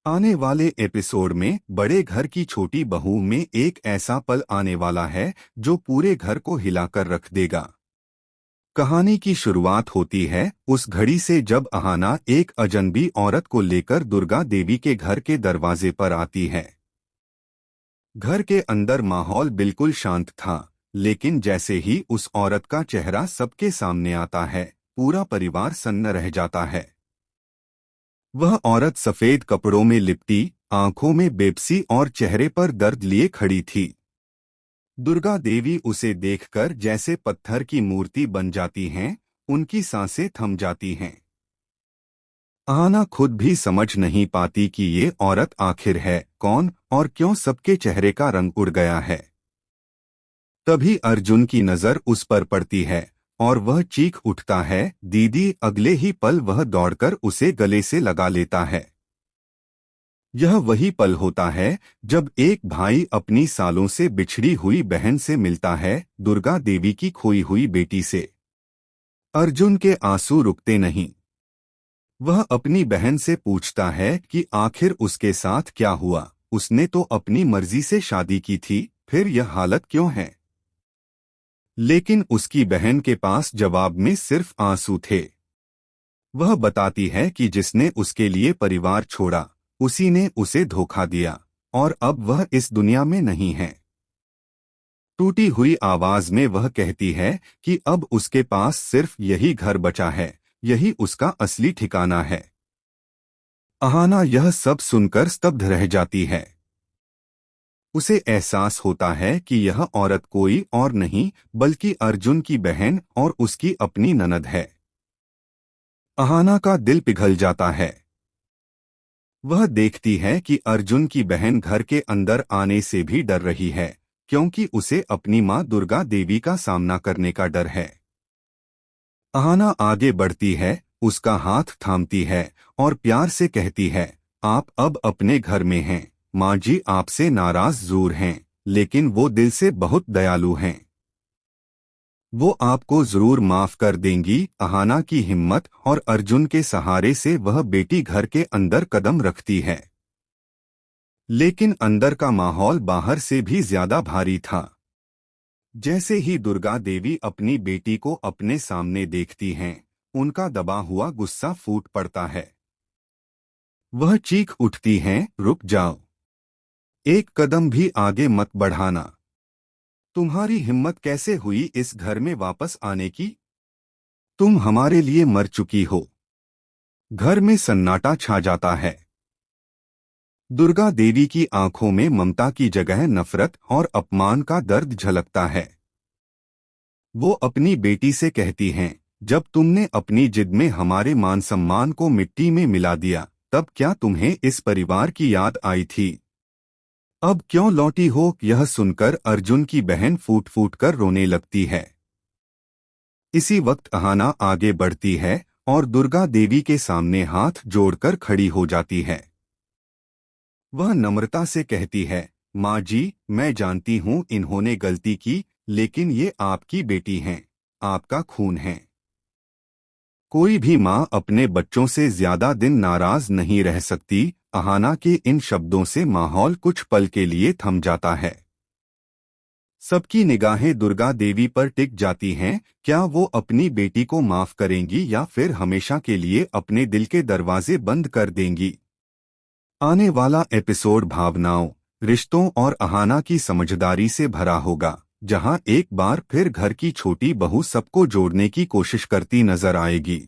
आने वाले एपिसोड में बड़े घर की छोटी बहू में एक ऐसा पल आने वाला है जो पूरे घर को हिलाकर रख देगा। कहानी की शुरुआत होती है उस घड़ी से जब अहाना एक अजनबी औरत को लेकर दुर्गा देवी के घर के दरवाजे पर आती है। घर के अंदर माहौल बिल्कुल शांत था, लेकिन जैसे ही उस औरत का चेहरा सबके सामने आता है, पूरा परिवार सन्न रह जाता है। वह औरत सफेद कपड़ों में लिपटी, आंखों में बेबसी और चेहरे पर दर्द लिए खड़ी थी। दुर्गा देवी उसे देखकर जैसे पत्थर की मूर्ति बन जाती हैं, उनकी सांसें थम जाती हैं। आना खुद भी समझ नहीं पाती कि ये औरत आखिर है कौन और क्यों सबके चेहरे का रंग उड़ गया है। तभी अर्जुन की नजर उस पर पड़ती है और वह चीख उठता है, दीदी। अगले ही पल वह दौड़कर उसे गले से लगा लेता है। यह वही पल होता है जब एक भाई अपनी सालों से बिछड़ी हुई बहन से मिलता है, दुर्गा देवी की खोई हुई बेटी से। अर्जुन के आंसू रुकते नहीं। वह अपनी बहन से पूछता है कि आखिर उसके साथ क्या हुआ। उसने तो अपनी मर्जी से शादी की थी, फिर यह हालत क्यों है। लेकिन उसकी बहन के पास जवाब में सिर्फ आंसू थे। वह बताती है कि जिसने उसके लिए परिवार छोड़ा, उसी ने उसे धोखा दिया और अब वह इस दुनिया में नहीं है। टूटी हुई आवाज में वह कहती है कि अब उसके पास सिर्फ यही घर बचा है, यही उसका असली ठिकाना है। अहाना यह सब सुनकर स्तब्ध रह जाती है। उसे एहसास होता है कि यह औरत कोई और नहीं बल्कि अर्जुन की बहन और उसकी अपनी ननद है। अहाना का दिल पिघल जाता है। वह देखती है कि अर्जुन की बहन घर के अंदर आने से भी डर रही है, क्योंकि उसे अपनी मां दुर्गा देवी का सामना करने का डर है। अहाना आगे बढ़ती है, उसका हाथ थामती है और प्यार से कहती है, आप अब अपने घर में हैं। माँ जी आपसे नाराज जरूर हैं, लेकिन वो दिल से बहुत दयालु हैं। वो आपको जरूर माफ कर देंगी। अहाना की हिम्मत और अर्जुन के सहारे से वह बेटी घर के अंदर कदम रखती है। लेकिन अंदर का माहौल बाहर से भी ज्यादा भारी था। जैसे ही दुर्गा देवी अपनी बेटी को अपने सामने देखती हैं, उनका दबा हुआ गुस्सा फूट पड़ता है। वह चीख उठती हैं, रुक जाओ, एक कदम भी आगे मत बढ़ाना। तुम्हारी हिम्मत कैसे हुई इस घर में वापस आने की? तुम हमारे लिए मर चुकी हो। घर में सन्नाटा छा जाता है। दुर्गा देवी की आंखों में ममता की जगह नफरत और अपमान का दर्द झलकता है। वो अपनी बेटी से कहती हैं, जब तुमने अपनी जिद में हमारे मान सम्मान को मिट्टी में मिला दिया, तब क्या तुम्हें इस परिवार की याद आई थी? अब क्यों लौटी हो? यह सुनकर अर्जुन की बहन फूट फूट कर रोने लगती है। इसी वक्त अहाना आगे बढ़ती है और दुर्गा देवी के सामने हाथ जोड़कर खड़ी हो जाती है। वह नम्रता से कहती है, माँ जी, मैं जानती हूँ इन्होंने गलती की, लेकिन ये आपकी बेटी हैं, आपका खून है। कोई भी माँ अपने बच्चों से ज्यादा दिन नाराज नहीं रह सकती। अहाना के इन शब्दों से माहौल कुछ पल के लिए थम जाता है। सबकी निगाहें दुर्गा देवी पर टिक जाती हैं। क्या वो अपनी बेटी को माफ करेंगी या फिर हमेशा के लिए अपने दिल के दरवाजे बंद कर देंगी? आने वाला एपिसोड भावनाओं, रिश्तों और अहाना की समझदारी से भरा होगा, जहां एक बार फिर घर की छोटी बहू सबको जोड़ने की कोशिश करती नजर आएगी।